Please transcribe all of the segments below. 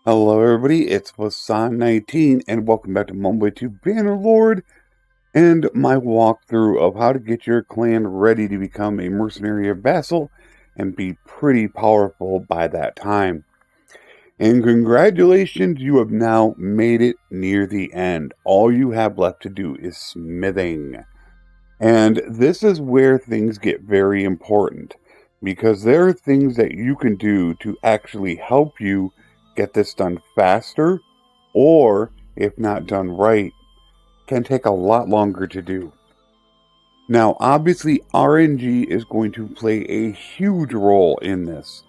Hello everybody, it's Flesson19 and welcome back to Mumbai to Bannerlord and my walkthrough of how to get your clan ready to become a mercenary or vassal and be pretty powerful by that time. And congratulations, you have now made it near the end. All you have left to do is smithing. And this is where things get very important because there are things that you can do to actually help you get this done faster, or if not done right, can take a lot longer to do. Now, obviously, RNG is going to play a huge role in this.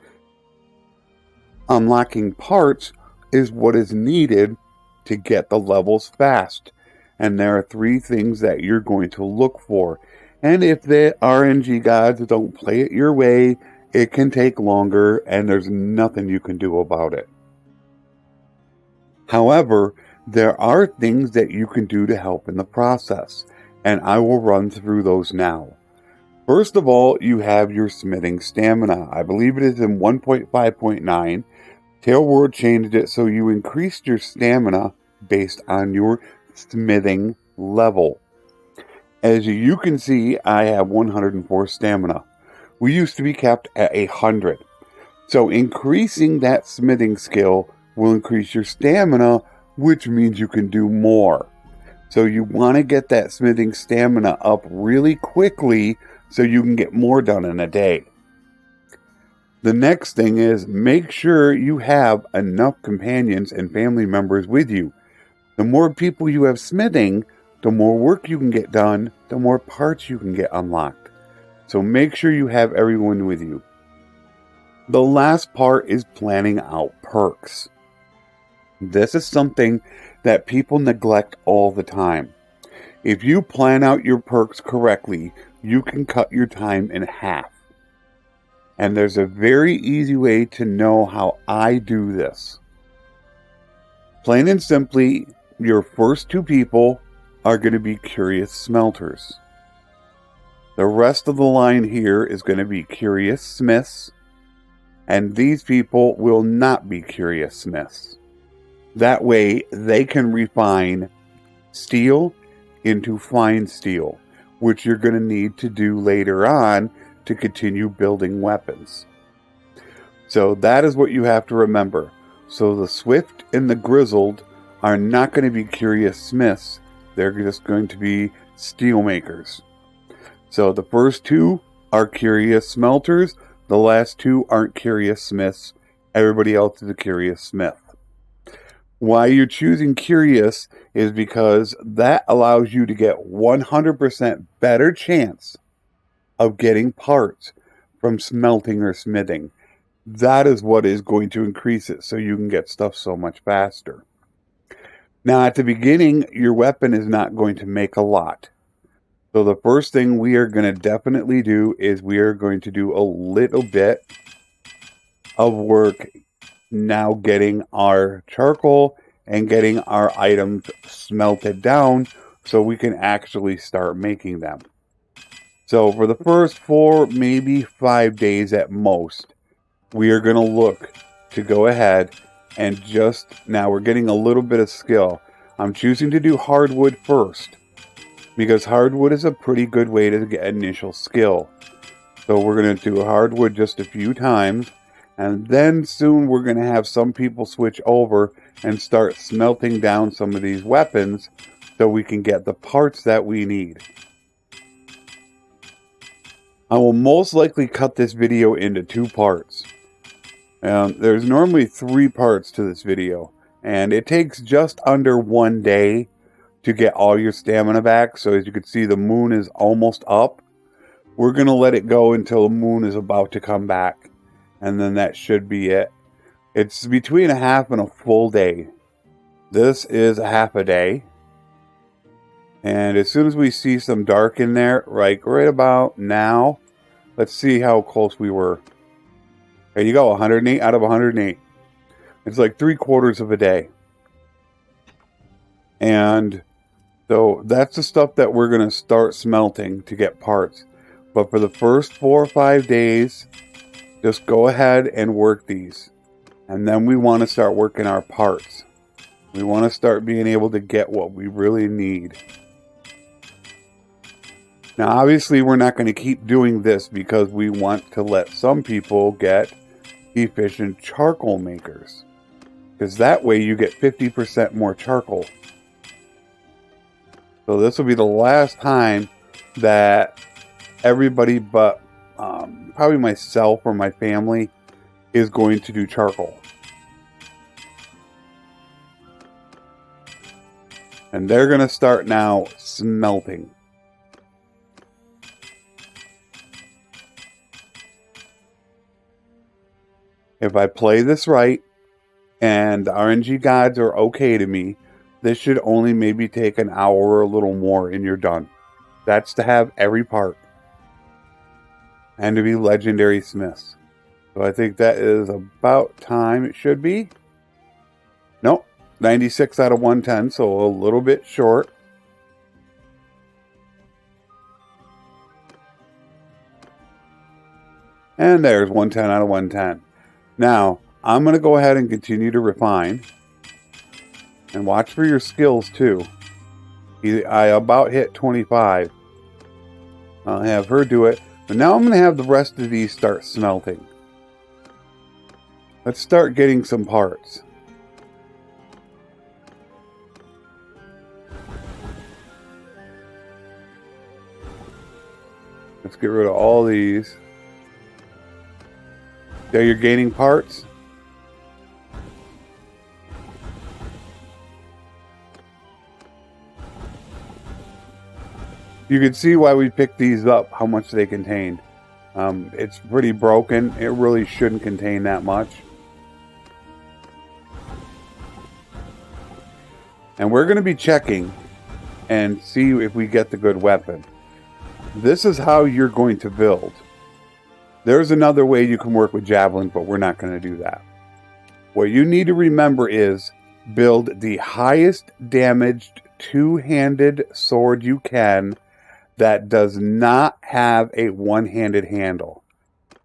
Unlocking parts is what is needed to get the levels fast. And there are 3 things that you're going to look for. And if the RNG gods don't play it your way, it can take longer and there's nothing you can do about it. However, there are things that you can do to help in the process, and I will run through those now. First of all, you have your smithing stamina. I believe it is in 1.5.9. Tailworld changed it so you increased your stamina based on your smithing level. As you can see, I have 104 stamina. We used to be capped at 100. So increasing that smithing skill will increase your stamina, which means you can do more. So you want to get that smithing stamina up really quickly so you can get more done in a day. The next thing is make sure you have enough companions and family members with you. The more people you have smithing, the more work you can get done, the more parts you can get unlocked. So make sure you have everyone with you. The last part is planning out perks. This is something that people neglect all the time. If you plan out your perks correctly, you can cut your time in half. And there's a very easy way to know how I do this. Plain and simply, your first 2 people are going to be curious smelters. The rest of the line here is going to be curious smiths, and these people will not be curious smiths. That way, they can refine steel into fine steel, which you're going to need to do later on to continue building weapons. So that is what you have to remember. So the swift and the grizzled are not going to be curious smiths. They're just going to be steel makers. So the first 2 are curious smelters. The last 2 aren't curious smiths. Everybody else is a curious smith. Why you're choosing curious is because that allows you to get 100% better chance of getting parts from smelting or smithing. That is what is going to increase it so you can get stuff so much faster. Now at the beginning, your weapon is not going to make a lot. So the first thing we are going to definitely do is we are going to do a little bit of work now getting our charcoal and getting our items smelted down so we can actually start making them. So for the first 4, maybe 5 days at most, we are going to look to go ahead and just, now we're getting a little bit of skill. I'm choosing to do hardwood first because hardwood is a pretty good way to get initial skill. So we're going to do hardwood just a few times, and then soon we're going to have some people switch over and start smelting down some of these weapons so we can get the parts that we need. I will most likely cut this video into 2 parts. There's normally 3 parts to this video, and it takes just under 1 day to get all your stamina back. So as you can see, the moon is almost up. We're going to let it go until the moon is about to come back, and then that should be it. It's between a half and a full day. This is a half a day. And as soon as we see some dark in there, right about now, let's see how close we were. There you go, 108 out of 108. It's like 3/4 of a day. And so that's the stuff that we're going to start smelting to get parts. But for the first 4 or 5 days, just go ahead and work these. And then we want to start working our parts. We want to start being able to get what we really need. Now, obviously, we're not going to keep doing this because we want to let some people get efficient charcoal makers. Because that way you get 50% more charcoal. So this will be the last time that everybody but probably myself or my family is going to do charcoal. And they're going to start now smelting. If I play this right, and the RNG gods are okay to me, this should only maybe take an hour or a little more and you're done. That's to have every part. And to be legendary smiths. So I think that is about time it should be. Nope. 96 out of 110, so a little bit short. And there's 110 out of 110. Now, I'm going to go ahead and continue to refine. And watch for your skills, too. I about hit 25. I'll have her do it. But now I'm going to have the rest of these start smelting. Let's start getting some parts. Let's get rid of all these. Yeah, you're gaining parts. You can see why we picked these up, how much they contained. It's pretty broken. It really shouldn't contain that much. And we're going to be checking and see if we get the good weapon. This is how you're going to build. There's another way you can work with javelins, but we're not going to do that. What you need to remember is build the highest damaged two-handed sword you can that does not have a one-handed handle.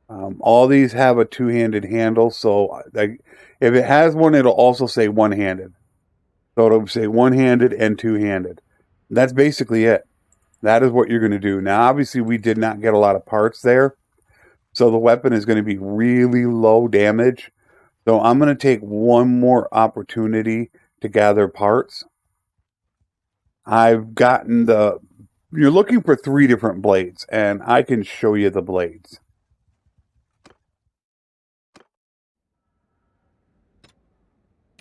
All these have a two-handed handle, so if it has one, it'll also say one-handed. So it'll say one-handed and two-handed. That's basically it. That is what you're going to do. Now, obviously, we did not get a lot of parts there, so the weapon is going to be really low damage. So I'm going to take one more opportunity to gather parts. I've gotten you're looking for 3 different blades, and I can show you the blades.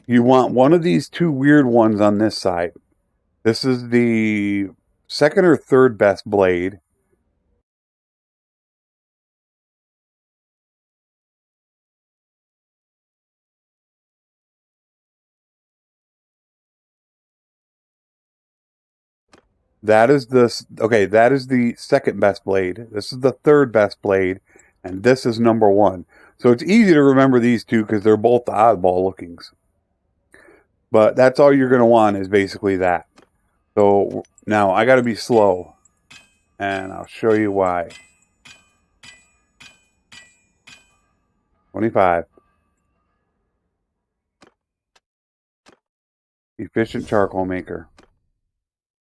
You want one of these 2 weird ones on this side. This is the second or third best blade. That is the second best blade. This is the third best blade, and this is number 1. So it's easy to remember these 2 because they're both the oddball lookings. But that's all you're going to want is basically that. So now I got to be slow, and I'll show you why. 25. Efficient charcoal maker.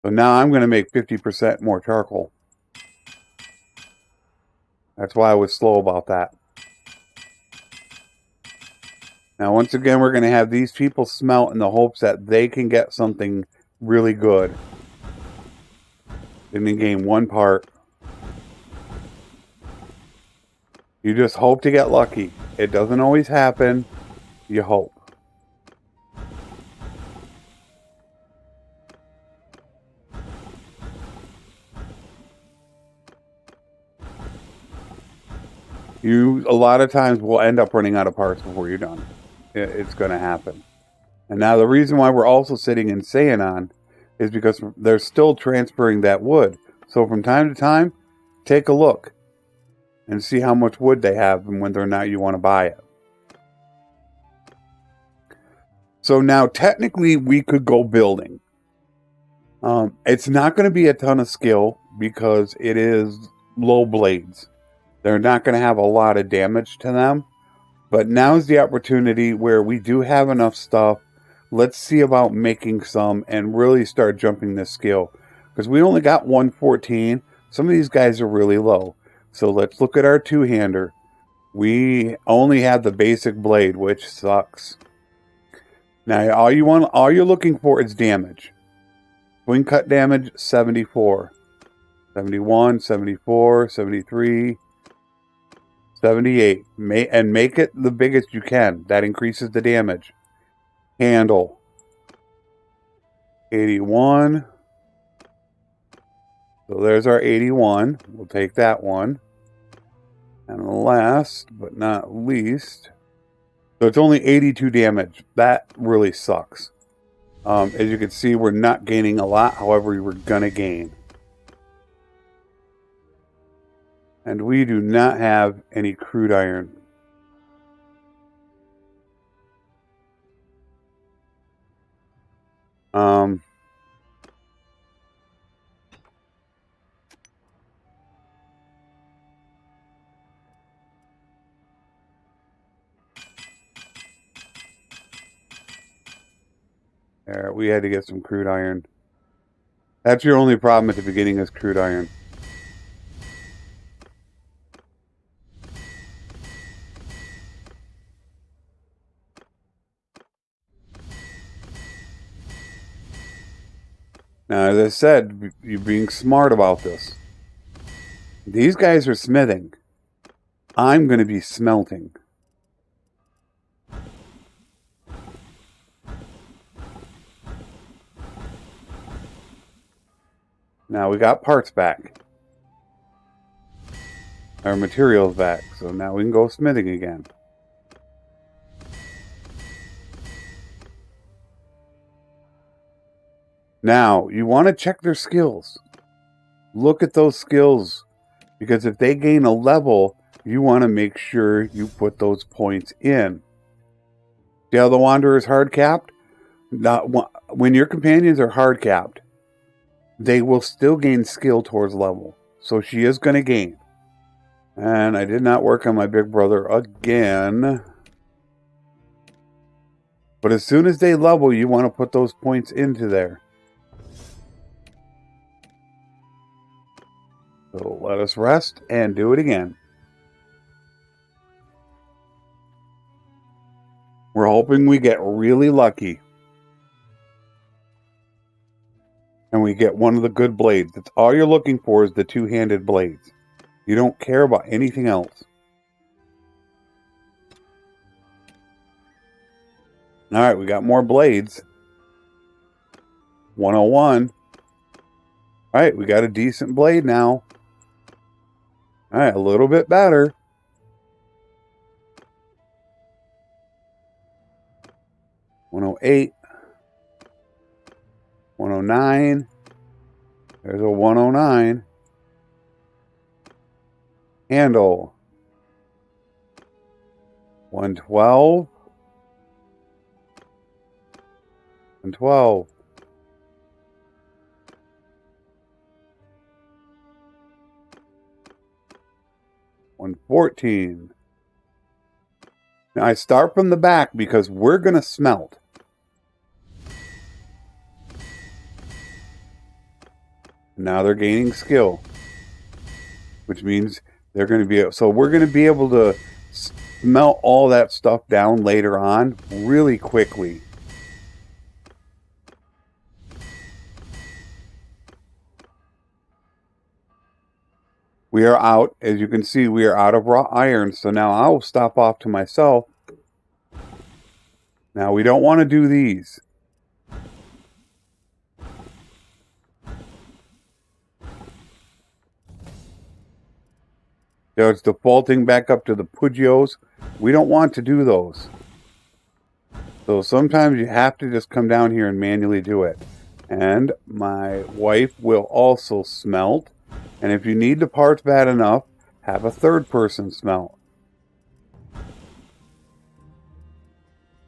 So now I'm going to make 50% more charcoal. That's why I was slow about that. Now, once again, we're going to have these people smelt in the hopes that they can get something really good. Then they gain 1 part. You just hope to get lucky. It doesn't always happen. You hope. You, a lot of times, will end up running out of parts before you're done. It's going to happen. And now the reason why we're also sitting in Saiyanon is because they're still transferring that wood. So from time to time, take a look and see how much wood they have and whether or not you want to buy it. So now technically we could go building. It's not going to be a ton of skill because it is low blades. They're not going to have a lot of damage to them. But now's the opportunity where we do have enough stuff. Let's see about making some and really start jumping this skill. Because we only got 114. Some of these guys are really low. So let's look at our two-hander. We only have the basic blade, which sucks. Now all you're looking for is damage. Swing cut damage 74. 71, 74, 73, 78. And make it the biggest you can. That increases the damage. Handle 81. So there's our 81. We'll take that one. And last but not least, so it's only 82 damage. That really sucks. As you can see, we're not gaining a lot. However, we're going to gain. And we do not have any crude iron. There, we had to get some crude iron. That's your only problem at the beginning is crude iron. Now, as I said, you're being smart about this. These guys are smithing. I'm going to be smelting. Now we got parts back. Our materials back. So now we can go smithing again. Now, you want to check their skills. Look at those skills. Because if they gain a level, you want to make sure you put those points in. See how the Wanderer is hard capped? When your companions are hard capped, they will still gain skill towards level. So she is going to gain. And I did not work on my big brother again. But as soon as they level, you want to put those points into there. So let us rest and do it again. We're hoping we get really lucky. And we get one of the good blades. That's all you're looking for is the two-handed blades. You don't care about anything else. Alright, we got more blades. 101. Alright, we got a decent blade now. Alright, a little bit better. 108. 109. There's a 109. Handle. 112. 112. 114. Now I start from the back because we're going to smelt. Now they're gaining skill, which means they're going to be, so we're going to be able to smelt all that stuff down later on really quickly. We are out, as you can see, we are out of raw iron, so now I'll stop off to myself. Now we don't want to do these. So it's defaulting back up to the Pugios. We don't want to do those. So sometimes you have to just come down here and manually do it. And my wife will also smelt. And if you need the parts bad enough, have a third person smelt.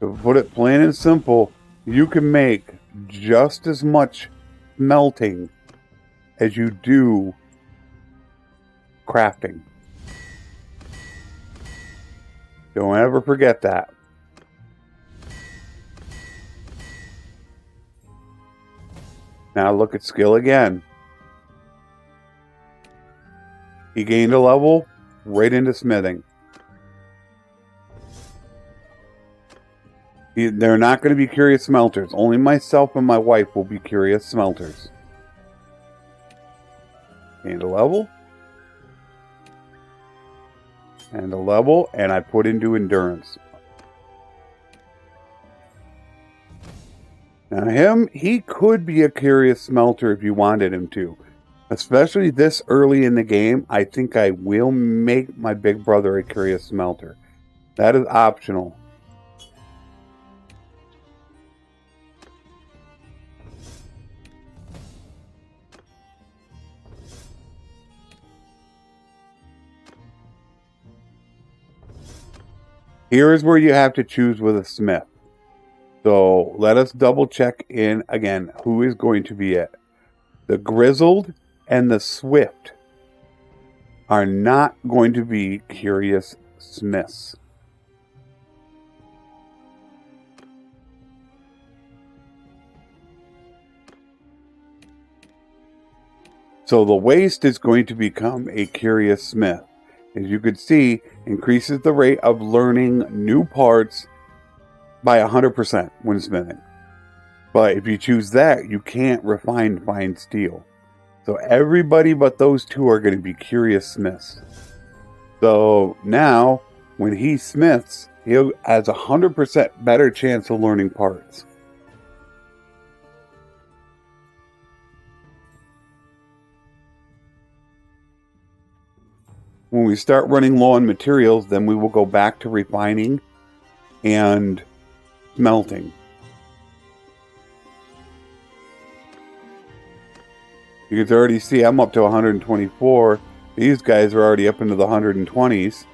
To put it plain and simple, you can make just as much smelting as you do crafting. Don't ever forget that. Now look at skill again. He gained a level right into smithing. They're not going to be curious smelters. Only myself and my wife will be curious smelters. Gained a level. And a level, and I put into endurance. Now he could be a curious smelter if you wanted him to. Especially this early in the game, I think I will make my big brother a curious smelter. That is optional. Here is where you have to choose with a smith. So let us double check in again who is going to be it. The grizzled and the swift are not going to be curious smiths. So the waste is going to become a curious smith. As you can see, increases the rate of learning new parts by 100% when smithing. But if you choose that, you can't refine fine steel. So everybody but those two are going to be curious smiths. So now, when he smiths, he has a 100% better chance of learning parts. When we start running low on materials, then we will go back to refining and smelting. You can already see I'm up to 124. These guys are already up into the 120s,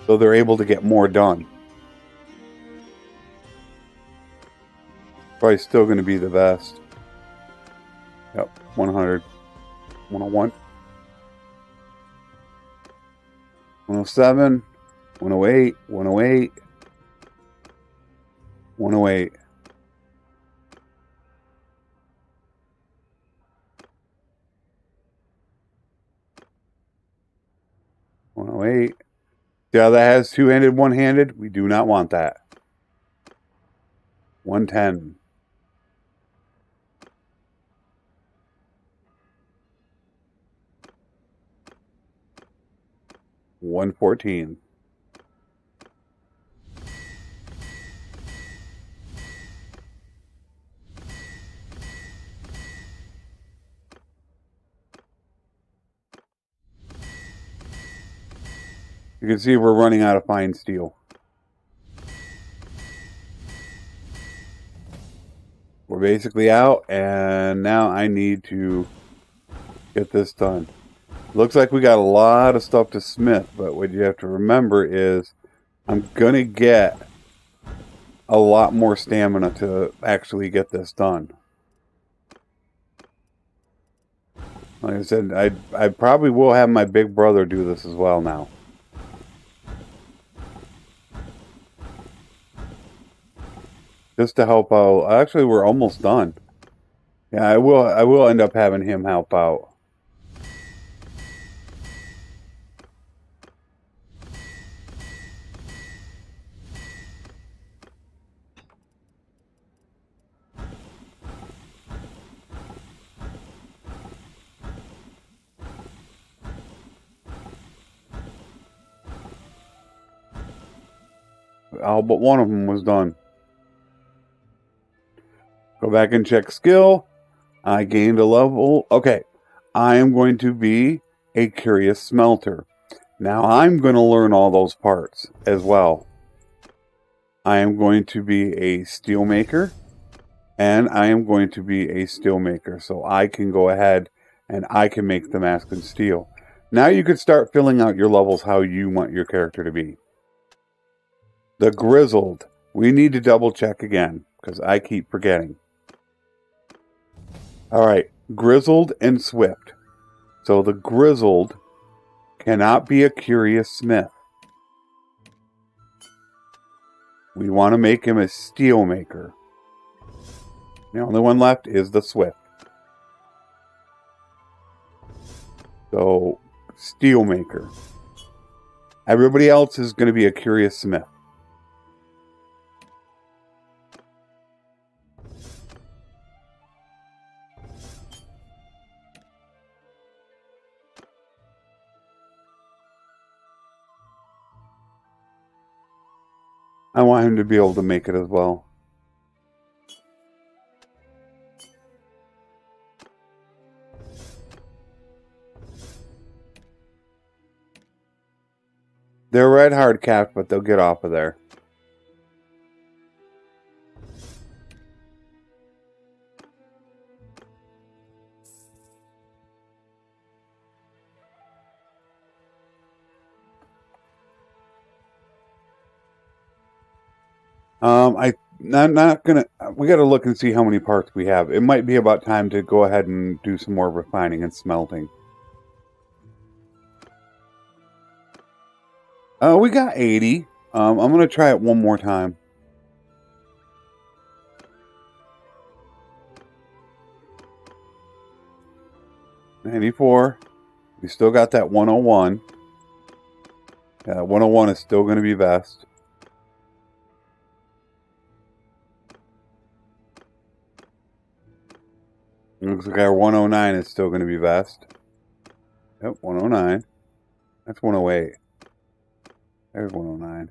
so they're able to get more done. Probably still going to be the best. Yep, 100, 101. 107, 108, 108, 108. See how that has two-handed, one-handed? We do not want that. 110. 114. You can see we're running out of fine steel. We're basically out, and now I need to get this done. Looks like we got a lot of stuff to smith, but what you have to remember is I'm going to get a lot more stamina to actually get this done. Like I said, I probably will have my big brother do this as well now. Just to help out. Actually, we're almost done. Yeah, I will end up having him help out. All but one of them was done. Go back and check skill. I gained a level. Okay, I am going to be a curious smelter. Now I'm going to learn all those parts as well. I am going to be a steel maker, and I am going to be a steel maker, so I can go ahead and I can make the mask and steel. Now you can start filling out your levels how you want your character to be. The grizzled. We need to double check again because I keep forgetting. Alright, grizzled and swift. So the grizzled cannot be a curious smith. We want to make him a steel maker. The only one left is the Swift. So, steel maker. Everybody else is going to be a curious smith. I want him to be able to make it as well. They're red hard capped, but they'll get off of there. I'm not gonna. We got to look and see how many parts we have. It might be about time to go ahead and do some more refining and smelting. We got 80. I'm gonna try it one more time. 94. We still got that 101. Yeah, 101 is still going to be best. Looks like our 109 is still going to be best. Yep, 109. That's 108. There's 109.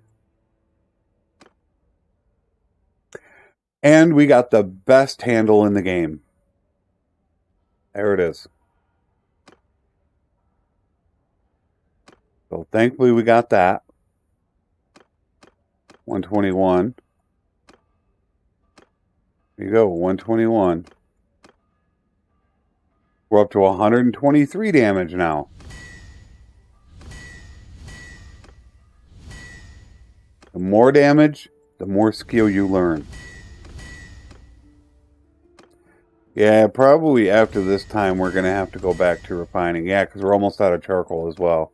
And we got the best handle in the game. There it is. So thankfully we got that. 121. There you go, 121. We're up to 123 damage now. The more damage, the more skill you learn. Yeah, probably after this time we're going to have to go back to refining. Yeah, because we're almost out of charcoal as well.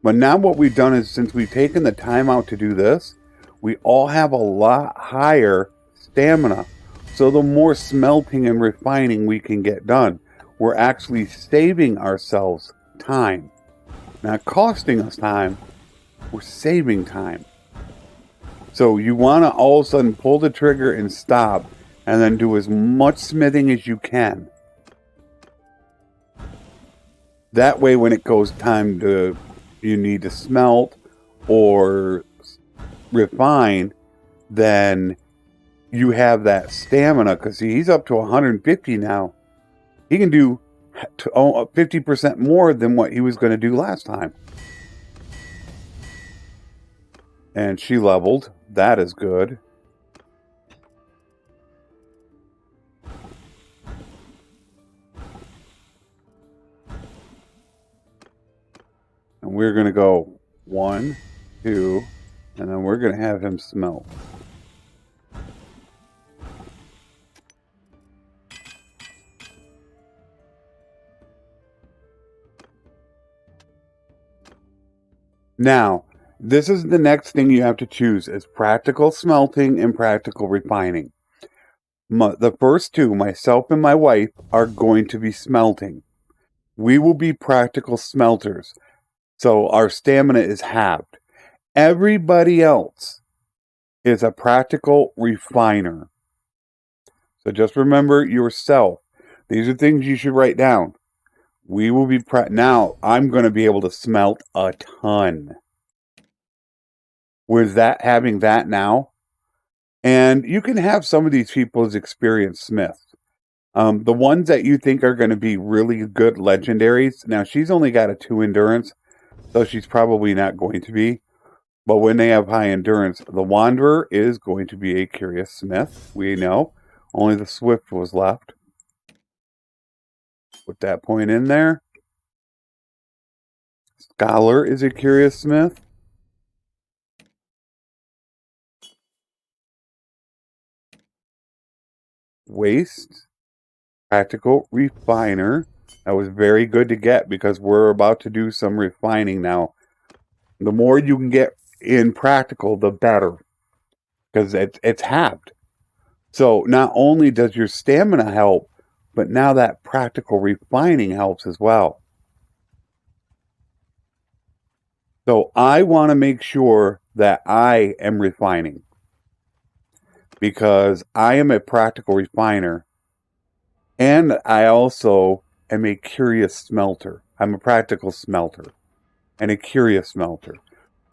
But now what we've done is, since we've taken the time out to do this, we all have a lot higher stamina. So the more smelting and refining we can get done, we're actually saving ourselves time. Not costing us time, we're saving time. So you want to all of a sudden pull the trigger and stop, and then do as much smithing as you can. That way when it goes time to, you need to smelt or refine, then you have that stamina. Because he's up to 150 now. He can do 50% more than what he was going to do last time. And she leveled. That is good. And we're going to go 1, 2, and then we're going to have him smelt. Now, this is the next thing you have to choose, is practical smelting and practical refining. The first two, myself and my wife, are going to be smelting. We will be practical smelters. So our stamina is halved. Everybody else is a practical refiner. So just remember yourself. These are things you should write down. We will be now I'm going to be able to smelt a ton. With that, having that now. And you can have some of these people as experienced smiths. The ones that you think are going to be really good legendaries. Now, she's only got a 2 endurance, so she's probably not going to be. But when they have high endurance, the Wanderer is going to be a curious smith. We know. Only the Swift was left. Put that point in there. Scholar is a curious smith. Waste. Practical refiner. That was very good to get because we're about to do some refining now. The more you can get in practical, the better. because it's halved. So not only does your stamina help, but now that practical refining helps as well. So I want to make sure that I am refining, because I am a practical refiner, and I also am a curious smelter. I'm a practical smelter and a curious smelter.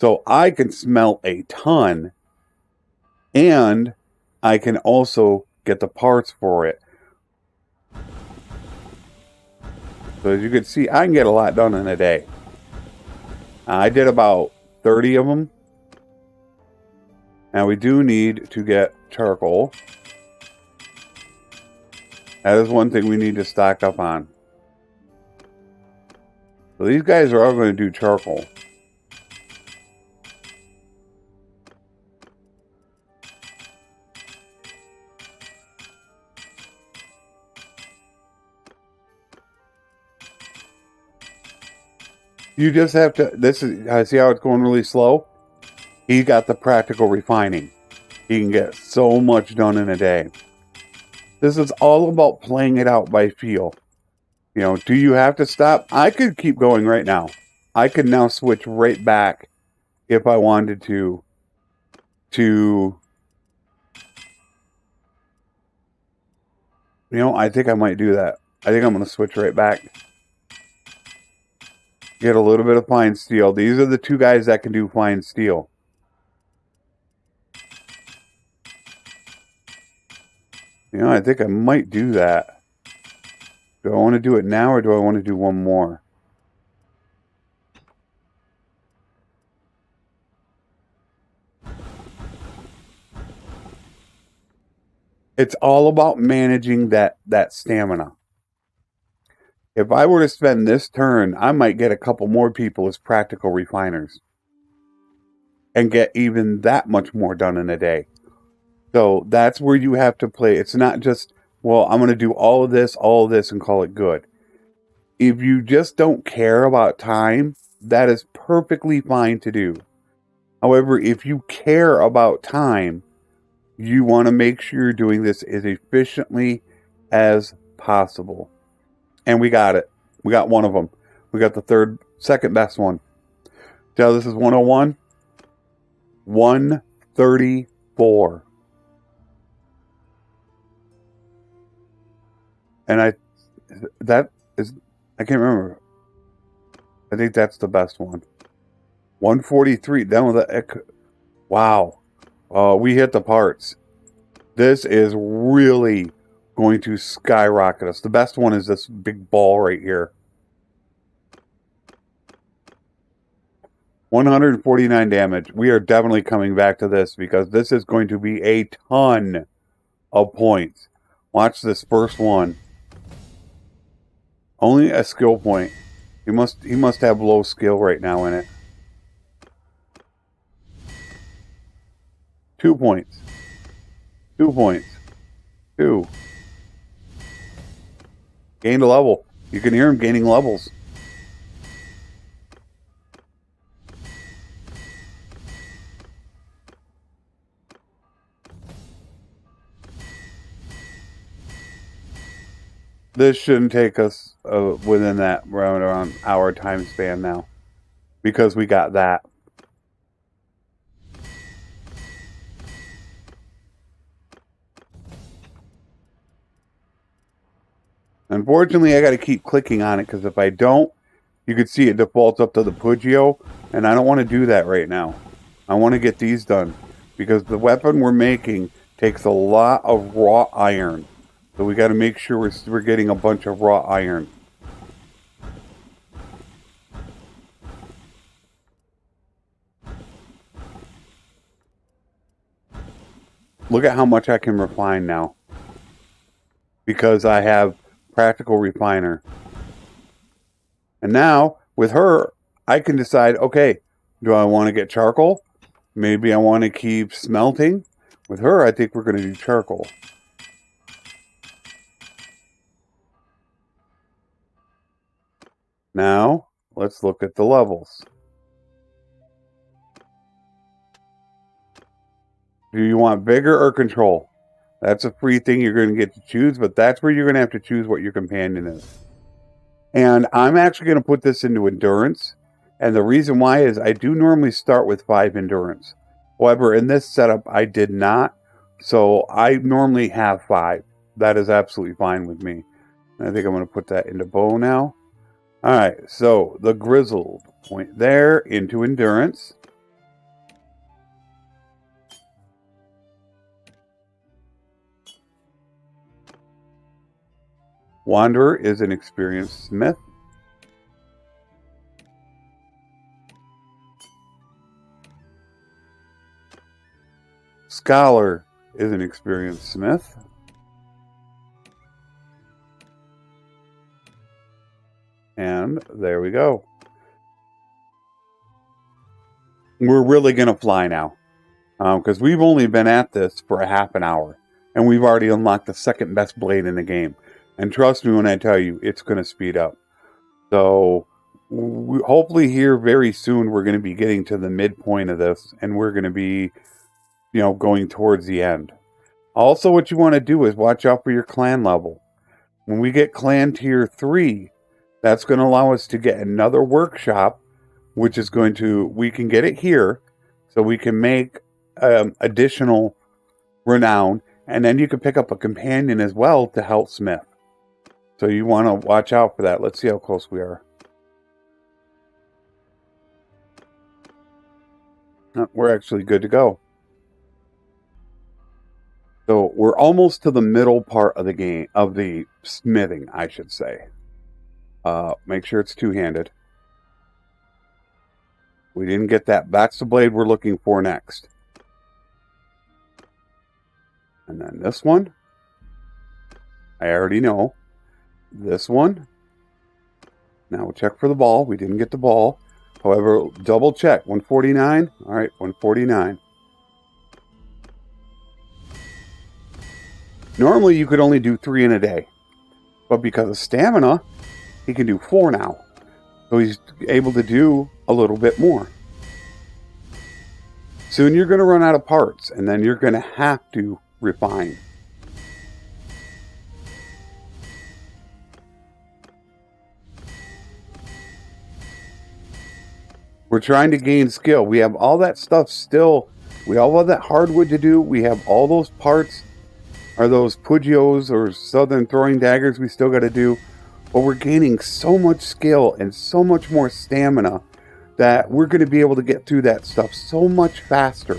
So I can smelt a ton, and I can also get the parts for it. So as you can see, I can get a lot done in a day. I did about 30 of them. Now we do need to get charcoal. That is one thing we need to stock up on. So these guys are all going to do charcoal. You just have to, this is, see how it's going really slow? He got the practical refining. He can get so much done in a day. This is all about playing it out by feel. You know, do you have to stop? I could keep going right now. I could now switch right back if I wanted to, you know, I think I might do that. I think I'm going to switch right back. Get a little bit of fine steel. These are the two guys that can do fine steel. You know, I think I might do that. Do I want to do it now, or do I want to do one more? It's all about managing that stamina. If I were to spend this turn, I might get a couple more people as practical refiners and get even that much more done in a day. So that's where you have to play. It's not just, well, I'm going to do all of this, and call it good. If you just don't care about time, that is perfectly fine to do. However, if you care about time, you want to make sure you're doing this as efficiently as possible. And we got it. We got one of them. We got the second best one. So this is 101. 134. And I can't remember. I think that's the best one. 143. Down with the, wow. We hit the parts. This is really going to skyrocket us. The best one is this big ball right here. 149 damage. We are definitely coming back to this, because this is going to be a ton of points. Watch this first one. Only a skill point. He must have low skill right now in it. 2 points. 2 points. 2. Gained a level. You can hear him gaining levels. This shouldn't take us within that around hour time span now, because we got that. Unfortunately, I got to keep clicking on it, because if I don't, you can see it defaults up to the Pugio, and I don't want to do that right now. I want to get these done, because the weapon we're making takes a lot of raw iron. So we got to make sure we're getting a bunch of raw iron. Look at how much I can refine now, because I have practical refiner. And now with her, I can decide, okay, do I want to get charcoal? Maybe I want to keep smelting. With her, I think we're going to do charcoal. Now, let's look at the levels. Do you want vigor or control? That's a free thing you're going to get to choose, but that's where you're going to have to choose what your companion is. And I'm actually going to put this into endurance. And the reason why is I do normally start with 5 endurance. However, in this setup, I did not. So I normally have 5. That is absolutely fine with me. And I think I'm going to put that into bow now. All right, so the grizzled point there into endurance. Wanderer is an experienced smith. Scholar is an experienced smith. And there we go. We're really going to fly now. Because we've only been at this for a half an hour. And we've already unlocked the second best blade in the game. And trust me when I tell you, it's going to speed up. So hopefully here very soon we're going to be getting to the midpoint of this. And we're going to be, going towards the end. Also, what you want to do is watch out for your clan level. When we get clan tier 3, that's going to allow us to get another workshop, which is we can get it here, so we can make additional renown, and then you can pick up a companion as well to help smith. So you want to watch out for that. Let's see how close we are. We're actually good to go. So we're almost to the middle part of the game, of the smithing, I should say. Make sure it's two-handed. We didn't get that. That's the blade we're looking for next. And then this one. I already know. This one. Now we'll check for the ball. We didn't get the ball. However, double check. 149. All right, 149. Normally, you could only do 3 in a day. But because of stamina, he can do 4 now. So he's able to do a little bit more. Soon you're going to run out of parts, and then you're going to have to refine. We're trying to gain skill. We have all that stuff still. We all have that hardwood to do. We have all those parts, or those Pugios or southern throwing daggers we still got to do. But we're gaining so much skill and so much more stamina that we're going to be able to get through that stuff so much faster.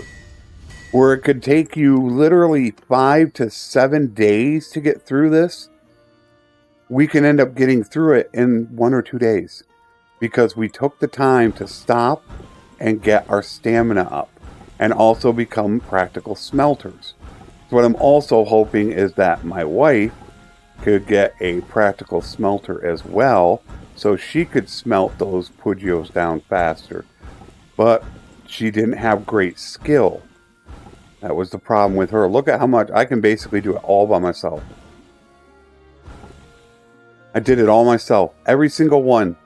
Where it could take you literally 5 to 7 days to get through this, we can end up getting through it in 1 or 2 days. Because we took the time to stop and get our stamina up. And also become practical smelters. So what I'm also hoping is that my wife could get a practical smelter as well, so she could smelt those Pugios down faster. But she didn't have great skill. That was the problem with her. Look at how much I can basically do it all by myself. I did it all myself. Every single one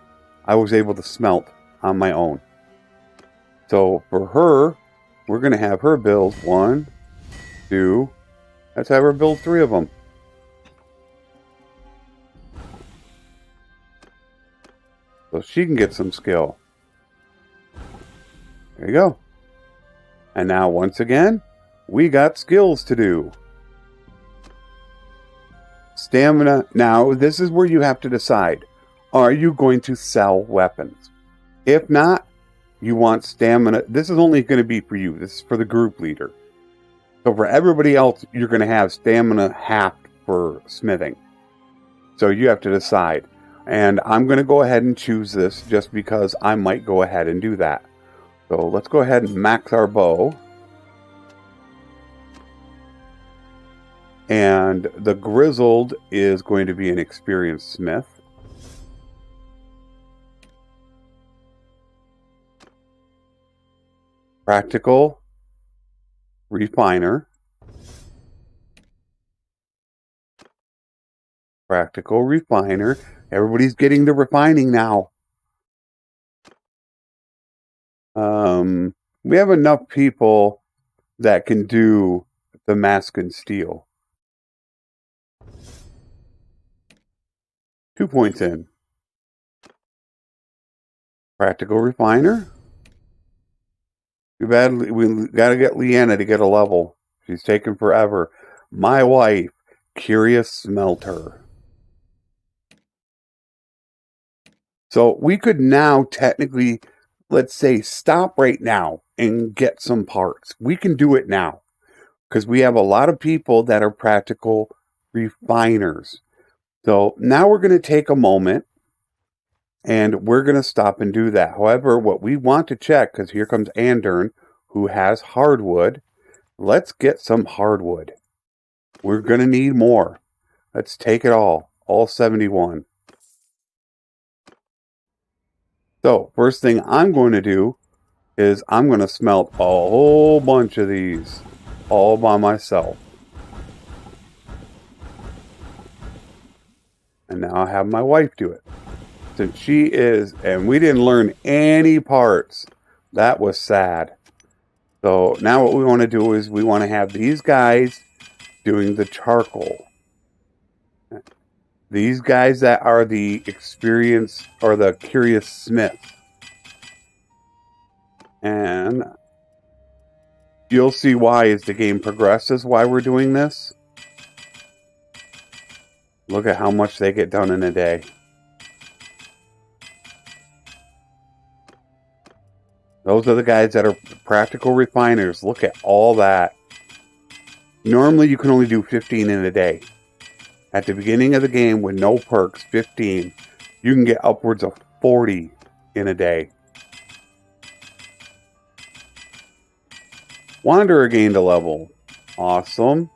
I was able to smelt on my own. So for her, we're going to have her build 1, 2. Let's have her build 3 of them. So she can get some skill. There you go. And now once again, we got skills to do. Stamina. Now this is where you have to decide. Are you going to sell weapons? If not, you want stamina. This is only going to be for you. This is for the group leader. So for everybody else, you're going to have stamina halved for smithing. So you have to decide. And I'm going to go ahead and choose this just because I might go ahead and do that. So let's go ahead and max our bow. And the grizzled is going to be an experienced smith. Practical refiner. Practical refiner. Everybody's getting the refining now. We have enough people that can do the mask and steel. 2 points in. Practical refiner. Too bad we gotta get Leanna to get a level. She's taking forever. My wife, curious smelter. So we could now technically, let's say, stop right now and get some parts. We can do it now because we have a lot of people that are practical refiners. So now we're going to take a moment and we're going to stop and do that. However, what we want to check, because here comes Andern, who has hardwood. Let's get some hardwood. We're going to need more. Let's take it all 71. So first thing I'm going to do is I'm going to smelt a whole bunch of these all by myself. And now I have my wife do it. Since she is, and we didn't learn any parts. That was sad. So now what we want to do is we want to have these guys doing the charcoal. These guys that are the experienced or the curious smith. And you'll see why as the game progresses why we're doing this. Look at how much they get done in a day. Those are the guys that are practical refiners. Look at all that. Normally you can only do 15 in a day. At the beginning of the game with no perks, 15. You can get upwards of 40 in a day. Wanderer gained a level. Awesome.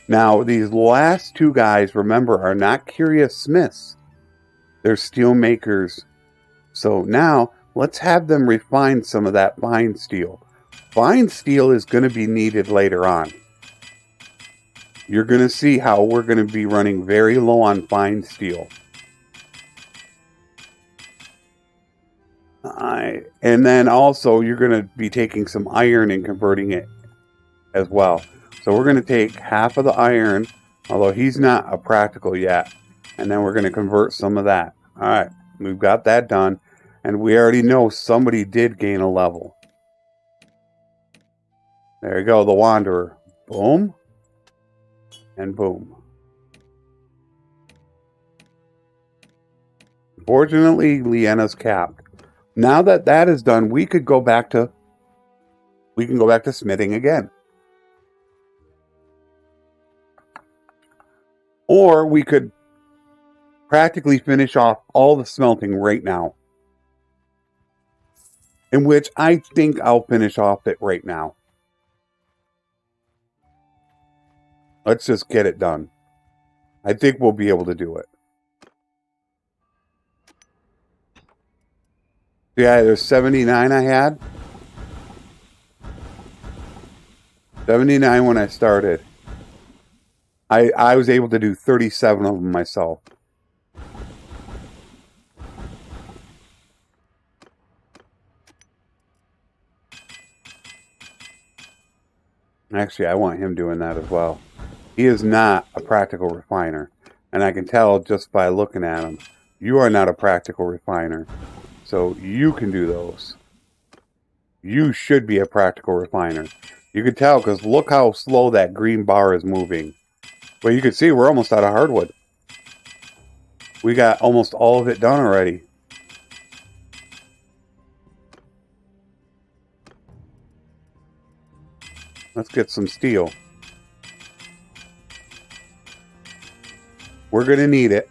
Now, these last two guys, remember, are not curious smiths. They're steel makers. So now, let's have them refine some of that fine steel. Fine steel is going to be needed later on. You're going to see how we're going to be running very low on fine steel. And then also, you're going to be taking some iron and converting it as well. So we're going to take half of the iron, although he's not a practical yet. And then we're going to convert some of that. All right, we've got that done. And we already know somebody did gain a level. There you go, the Wanderer. Boom. And boom. Fortunately, Leanna's capped. Now that that is done, we can go back to smithing again. Or we could practically finish off all the smelting right now. In which I think I'll finish off it right now. Let's just get it done. I think we'll be able to do it. Yeah, there's 79 I had. 79 when I started. I was able to do 37 of them myself. Actually, I want him doing that as well. He is not a practical refiner. And I can tell just by looking at him. You are not a practical refiner. So you can do those. You should be a practical refiner. You can tell because look how slow that green bar is moving. But you can see we're almost out of hardwood. We got almost all of it done already. Let's get some steel. We're going to need it.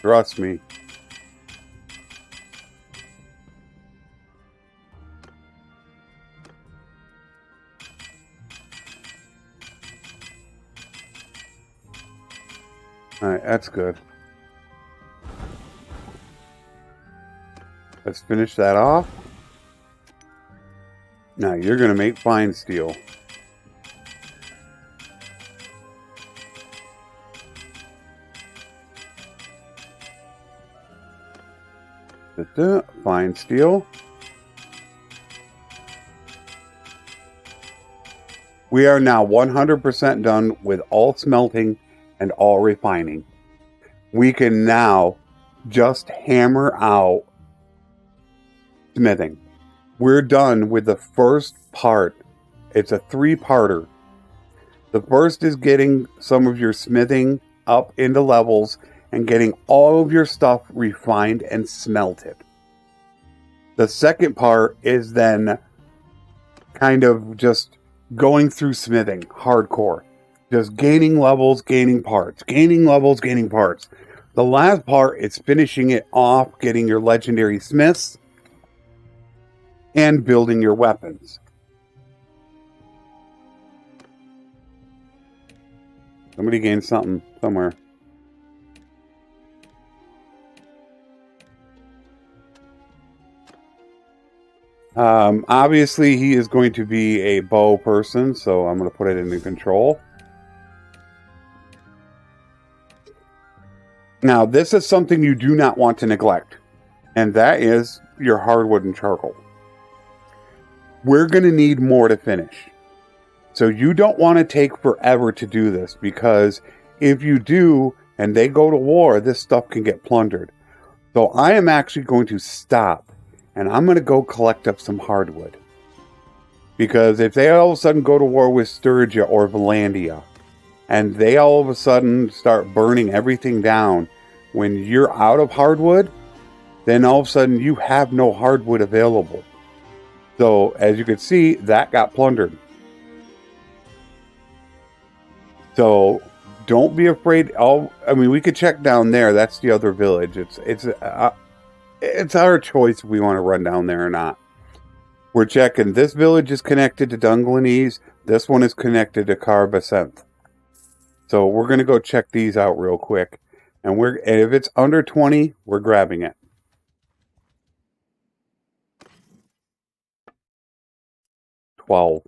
Trust me. Alright, that's good. Let's finish that off. Now you're going to make fine steel. Fine steel. We are now 100% done with all smelting and all refining. We can now just hammer out smithing. We're done with the first part. It's a 3-parter. The first is getting some of your smithing up into levels and getting all of your stuff refined and smelted. The second part is then kind of just going through smithing hardcore. Just gaining levels, gaining parts. Gaining levels, gaining parts. The last part is finishing it off, getting your legendary smiths, and building your weapons. Somebody gained something somewhere. Obviously, he is going to be a bow person, so I'm going to put it into control. Now, this is something you do not want to neglect, and that is your hardwood and charcoal. We're going to need more to finish. So you don't want to take forever to do this, because if you do and they go to war, this stuff can get plundered. So I am actually going to stop and I'm going to go collect up some hardwood. Because if they all of a sudden go to war with Sturgia or Valandia and they all of a sudden start burning everything down when you're out of hardwood, then all of a sudden you have no hardwood available. So as you can see, that got plundered. So don't be afraid. We could check down there. That's the other village. It's our choice if we want to run down there or not. We're checking. This village is connected to Dunglanese. This one is connected to Carbasenth. So we're going to go check these out real quick. And if it's under 20, we're grabbing it. $12.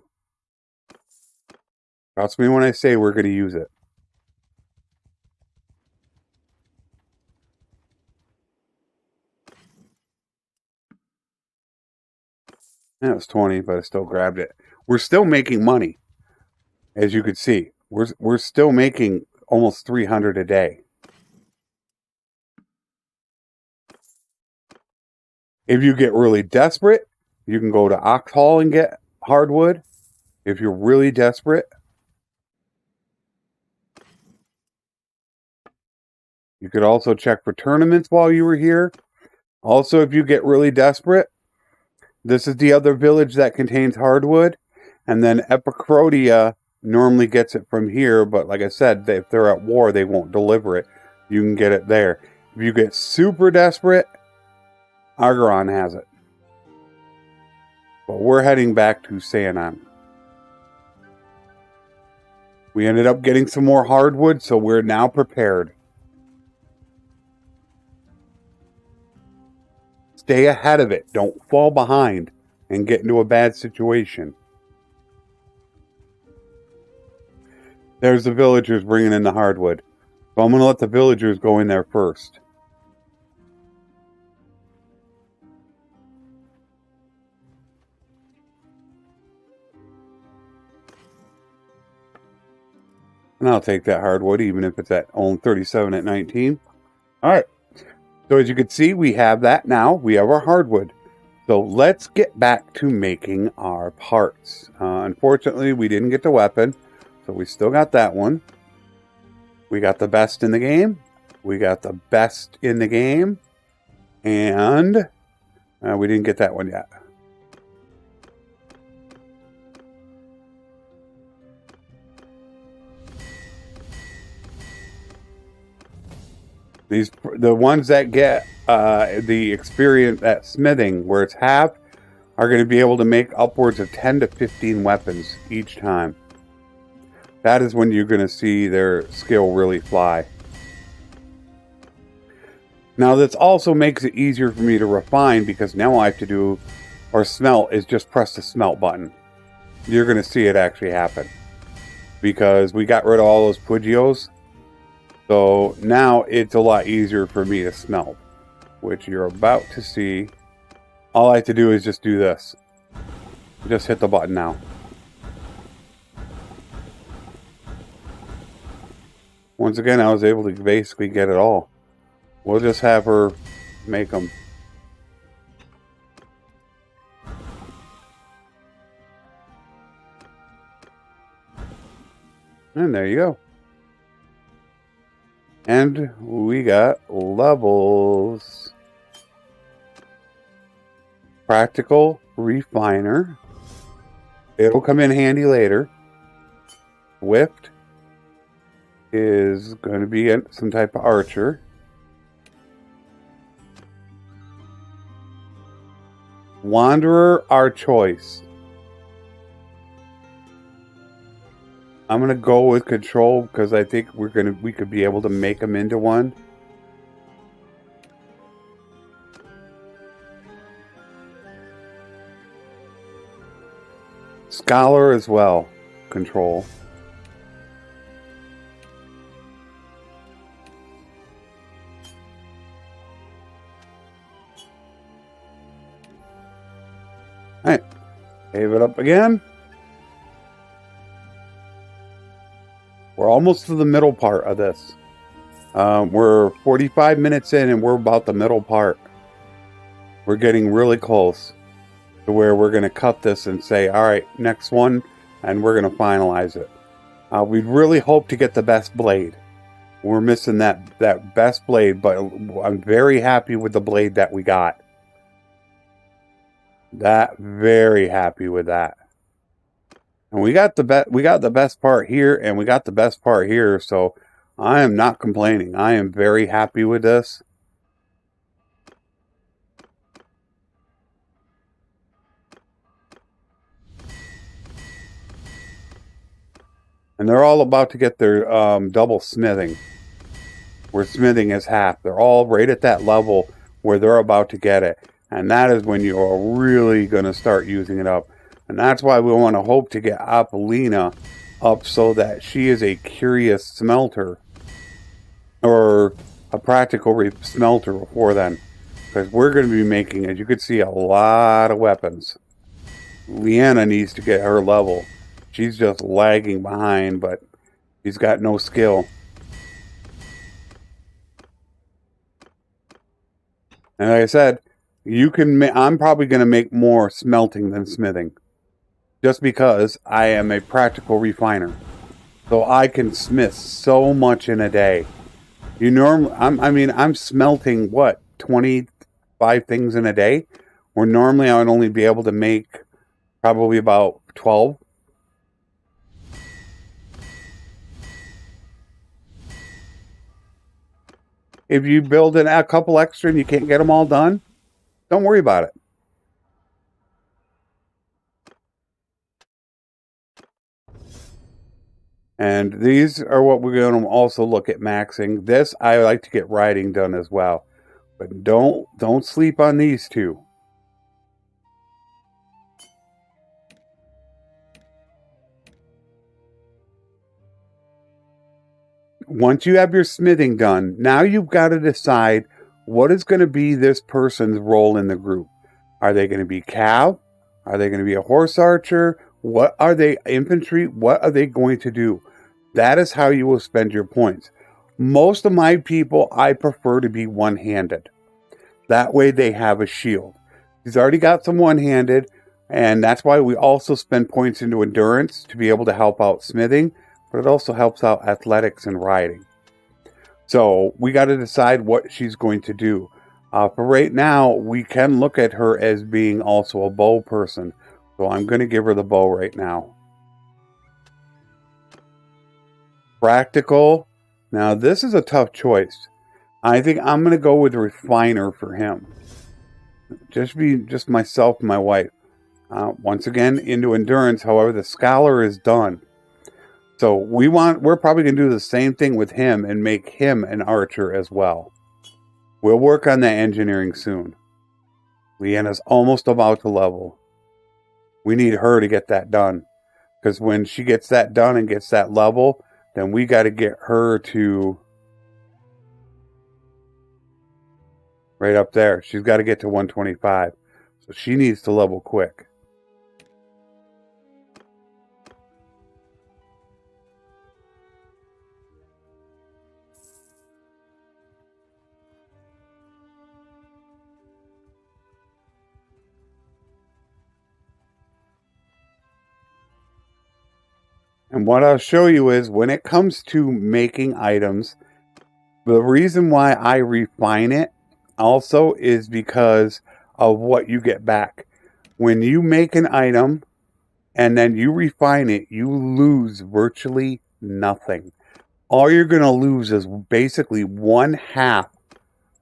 Trust me when I say we're going to use it. Yeah, it was 20, but I still grabbed it. We're still making money, as you could see. We're still making almost 300 a day. If you get really desperate, you can go to Oxhall and get hardwood. If you're really desperate, you could also check for tournaments while you were here. Also, if you get really desperate, this is the other village that contains hardwood. And then Epicrodia normally gets it from here. But like I said, if they're at war, they won't deliver it. You can get it there. If you get super desperate, Argeron has it. But we're heading back to Sanon. We ended up getting some more hardwood, so we're now prepared. Stay ahead of it. Don't fall behind and get into a bad situation. There's the villagers bringing in the hardwood. So I'm going to let the villagers go in there first. And I'll take that hardwood, even if it's at only 37 at 19. All right. So as you can see, we have that now. We have our hardwood. So let's get back to making our parts. Unfortunately, we didn't get the weapon. So we still got that one. We got the best in the game. We got the best in the game. And we didn't get that one yet. The ones that get the experience at smithing, where it's half, are going to be able to make upwards of 10 to 15 weapons each time. That is when you're going to see their skill really fly. Now this also makes it easier for me to refine, because now all I have to do, or smelt, is just press the smelt button. You're going to see it actually happen. Because we got rid of all those Pugios. So now it's a lot easier for me to smelt, which you're about to see. All I have to do is just do this. Just hit the button now. Once again, I was able to basically get it all. We'll just have her make them. And there you go. And we got levels. Practical refiner. It'll come in handy later. Whipped is going to be some type of archer. Wanderer, our choice. I'm gonna go with control because I think we could be able to make them into one. Scholar as well. Control. Alright. Save it up again. We're almost to the middle part of this. We're 45 minutes in and we're about the middle part. We're getting really close to where we're going to cut this and say, alright, next one, and we're going to finalize it. We really hope to get the best blade. We're missing that best blade, but I'm very happy with the blade that we got. Very happy with that. And we got the best part here, and we got the best part here, so I am not complaining. I am very happy with this. And they're all about to get their double smithing, where smithing is half. They're all right at that level where they're about to get it. And that is when you're really going to start using it up. And that's why we want to hope to get Apollina up so that she is a curious smelter. Or a practical smelter before then. Because we're going to be making, as you can see, a lot of weapons. Leanna needs to get her level. She's just lagging behind, but she's got no skill. And like I said, I'm probably going to make more smelting than smithing. Just because I am a practical refiner. So I can smith so much in a day. I'm smelting, what, 25 things in a day? Where normally I would only be able to make probably about 12. If you build in a couple extra and you can't get them all done, don't worry about it. And these are what we're going to also look at maxing. This, I like to get riding done as well. But don't sleep on these two. Once you have your smithing done, now you've got to decide what is going to be this person's role in the group. Are they going to be cav? Are they going to be a horse archer? What are they, infantry? What are they going to do? That is how you will spend your points. Most of my people, I prefer to be one-handed. That way they have a shield. He's already got some one-handed, and that's why we also spend points into endurance to be able to help out smithing, but it also helps out athletics and riding. So we got to decide what she's going to do. For right now, we can look at her as being also a bow person. So I'm going to give her the bow right now. Practical. Now this is a tough choice. I think I'm going to go with refiner for him. Just myself and my wife. Once again, into endurance. However, the scholar is done. So we're probably going to do the same thing with him and make him an archer as well. We'll work on that engineering soon. Leanna's almost about to level. We need her to get that done. Because when she gets that done and gets that level, then we got to get her to right up there. She's got to get to 125. So she needs to level quick. And what I'll show you is when it comes to making items, the reason why I refine it also is because of what you get back. When you make an item and then you refine it, you lose virtually nothing. All you're going to lose is basically 1/2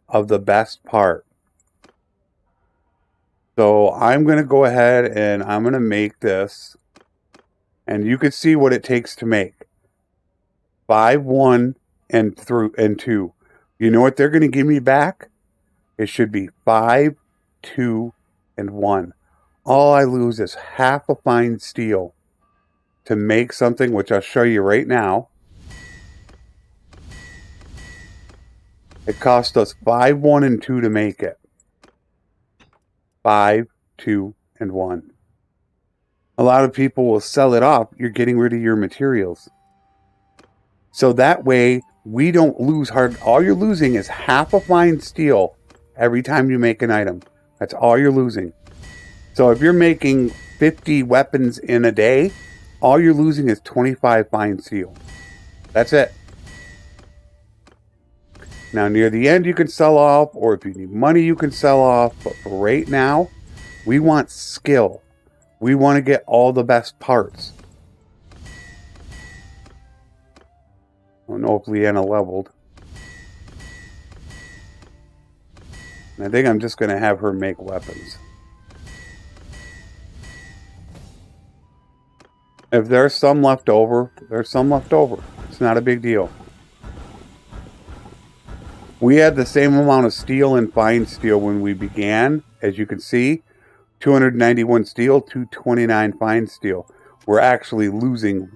of the best part. So I'm going to go ahead and I'm going to make this. And you can see what it takes to make. 5, 1, and 2. You know what they're going to give me back? It should be 5, 2, and 1. All I lose is half a fine steel to make something, which I'll show you right now. It cost us 5, 1, and 2 to make it. 5, 2, and 1. A lot of people will sell it off. You're getting rid of your materials. So that way, we don't lose hard. All you're losing is half a fine steel every time you make an item. That's all you're losing. So if you're making 50 weapons in a day, all you're losing is 25 fine steel. That's it. Now, near the end, you can sell off, or if you need money, you can sell off. But for right now, we want skill. We want to get all the best parts. I don't know if Leanna leveled. I think I'm just going to have her make weapons. If there's some left over, there's some left over. It's not a big deal. We had the same amount of steel and fine steel when we began. As you can see, 291 steel, 229 fine steel. We're actually losing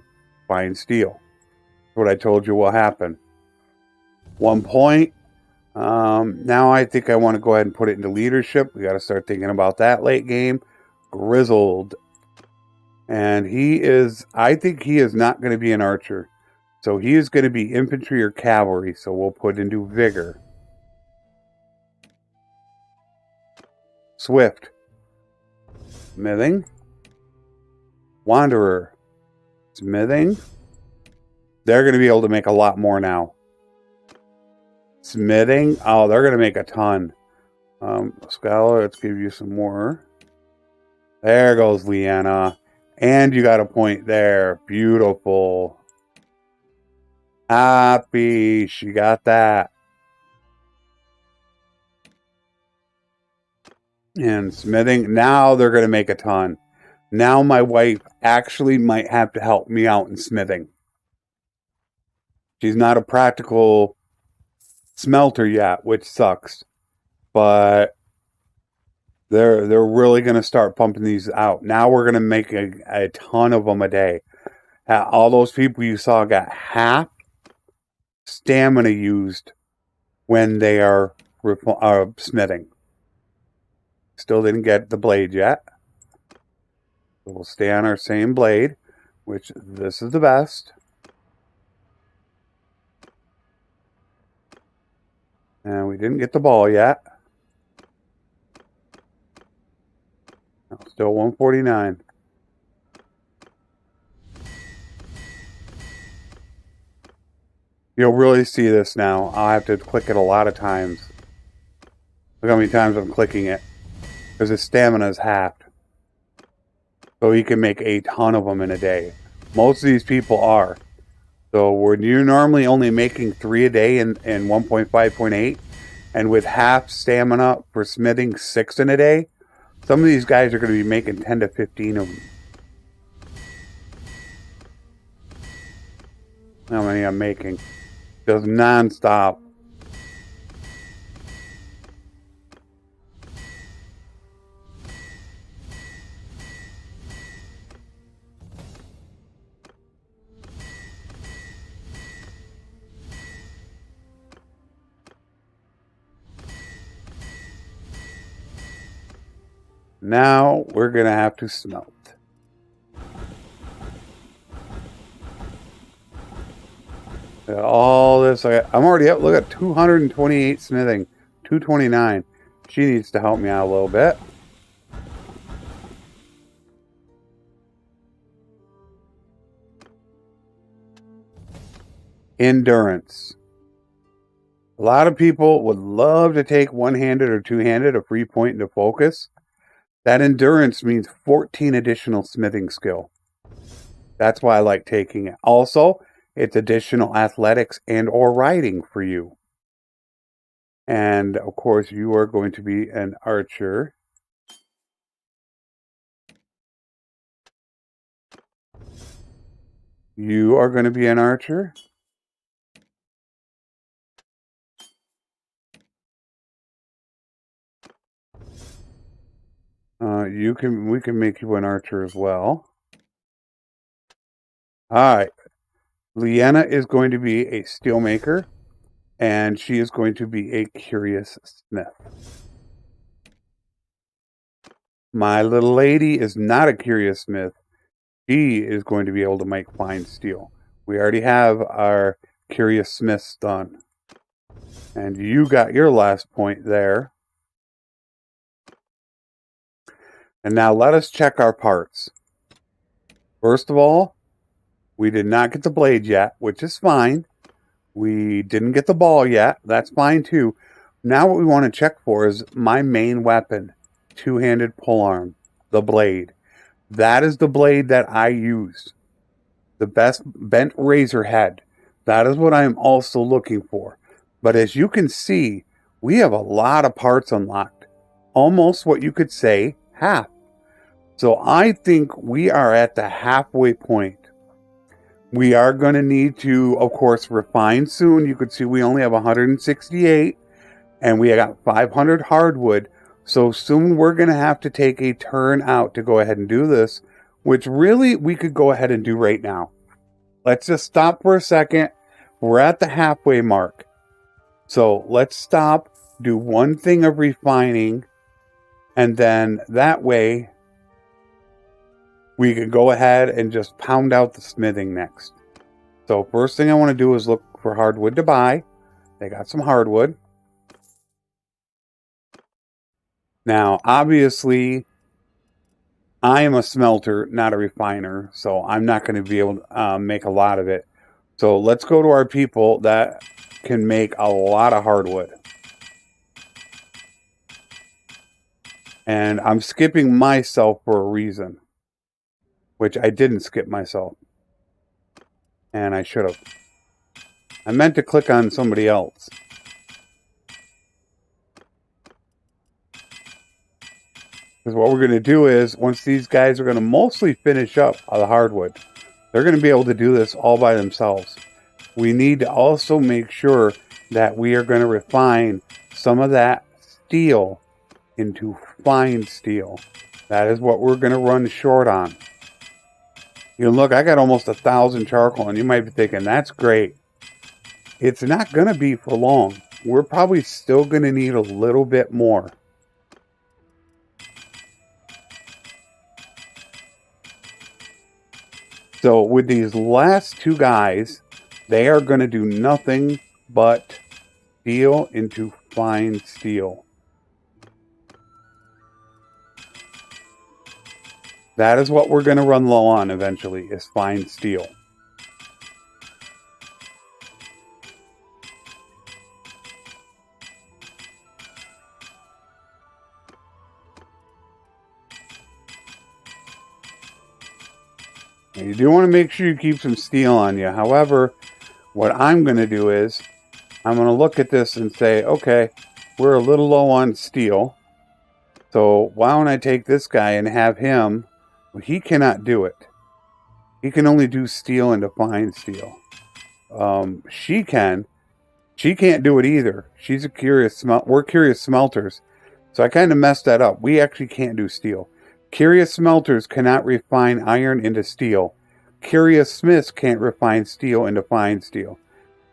fine steel. What I told you will happen. 1 point. Now I think I want to go ahead and put it into leadership. We got to start thinking about that late game. Grizzled. And I think he is not going to be an archer. So he is going to be infantry or cavalry. So we'll put into vigor. Swift. Smithing. Wanderer. Smithing. They're going to be able to make a lot more now. Smithing. Oh, they're going to make a ton. Scholar, let's give you some more. There goes Leanna. And you got a point there. Beautiful. Happy. She got that. And smithing. Now they're going to make a ton. Now my wife actually might have to help me out in smithing. She's not a practical smelter yet, which sucks. But they're really going to start pumping these out. Now we're going to make a ton of them a day. All those people you saw got half stamina used when they are smithing. Still didn't get the blade yet. So we'll stay on our same blade, which this is the best. And we didn't get the ball yet. No, still 149. You'll really see this now. I'll have to click it a lot of times. Look how many times I'm clicking it. Because his stamina is halved. So he can make a ton of them in a day. Most of these people are. So when you're normally only making 3 a day in 1.5.8, and with half stamina for smithing 6 in a day, some of these guys are going to be making 10 to 15 of them. How many I'm making? Just non-stop. Now we're going to have to smelt. All this, I'm already up. Look at 228 smithing, 229. She needs to help me out a little bit. Endurance. A lot of people would love to take one-handed or two-handed, a free point into focus. That endurance means 14 additional smithing skill. That's why I like taking it. Also, it's additional athletics and or riding for you. And of course, you are going to be an archer. You are going to be an archer. We can make you an archer as well. All right. Leanna is going to be a steelmaker, and she is going to be a curious smith. My little lady is not a curious smith. She is going to be able to make fine steel. We already have our curious smiths done. And you got your last point there. And now let us check our parts. First of all, we did not get the blade yet, which is fine. We didn't get the ball yet. That's fine too. Now what we want to check for is my main weapon, two-handed polearm, the blade. That is the blade that I use. The best bent razor head. That is what I am also looking for. But as you can see, we have a lot of parts unlocked. Almost what you could say, half. So I think we are at the halfway point. We are going to need to, of course, refine soon. You could see we only have 168, and we got 500 hardwood. So soon we're going to have to take a turn out to go ahead and do this, which really we could go ahead and do right now. Let's just stop for a second. We're at the halfway mark. So let's stop, do one thing of refining, and then that way we can go ahead and just pound out the smithing next. So first thing I want to do is look for hardwood to buy. They got some hardwood. Now, obviously, I am a smelter, not a refiner, so I'm not going to be able to make a lot of it. So let's go to our people that can make a lot of hardwood. And I'm skipping myself for a reason, which I didn't skip myself. And I should have. I meant to click on somebody else. Because what we're going to do is, once these guys are going to mostly finish up the hardwood, they're going to be able to do this all by themselves. We need to also make sure that we are going to refine some of that steel into fine steel. That is what we're going to run short on. You know, look, I got almost 1,000 charcoal, and you might be thinking, that's great. It's not going to be for long. We're probably still going to need a little bit more. So with these last two guys, they are going to do nothing but steel into fine steel. That is what we're going to run low on eventually, is fine steel. And you do want to make sure you keep some steel on you. However, what I'm going to do is, I'm going to look at this and say, okay, we're a little low on steel. So why don't I take this guy and have him, well, he cannot do it. He can only do steel into fine steel. She can. She can't do it either. She's a curious we're curious smelters. So I kind of messed that up. We actually can't do steel. Curious smelters cannot refine iron into steel. Curious smiths can't refine steel into fine steel.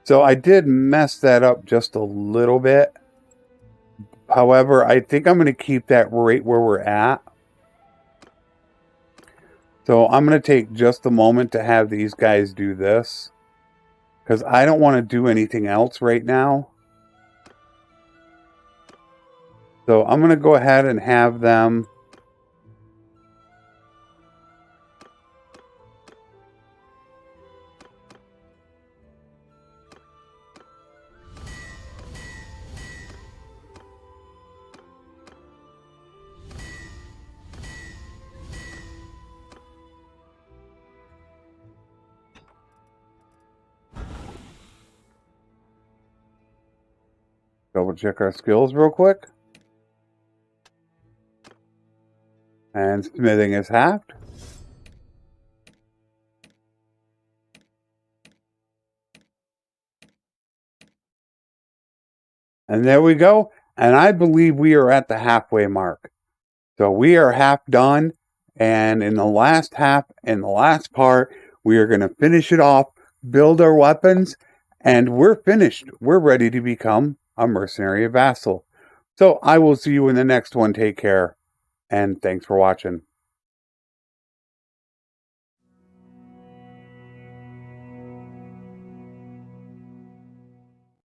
So I did mess that up just a little bit. However, I think I'm going to keep that right where we're at. So I'm going to take just a moment to have these guys do this, because I don't want to do anything else right now. So I'm going to go ahead and have them Double check our skills real quick. And smithing is halved. And there we go. And I believe we are at the halfway mark. So we are half done. And in the last half, in the last part, we are going to finish it off, build our weapons, and we're finished. We're ready to become a mercenary vassal. So I will see you in the next one. Take care. And thanks for watching.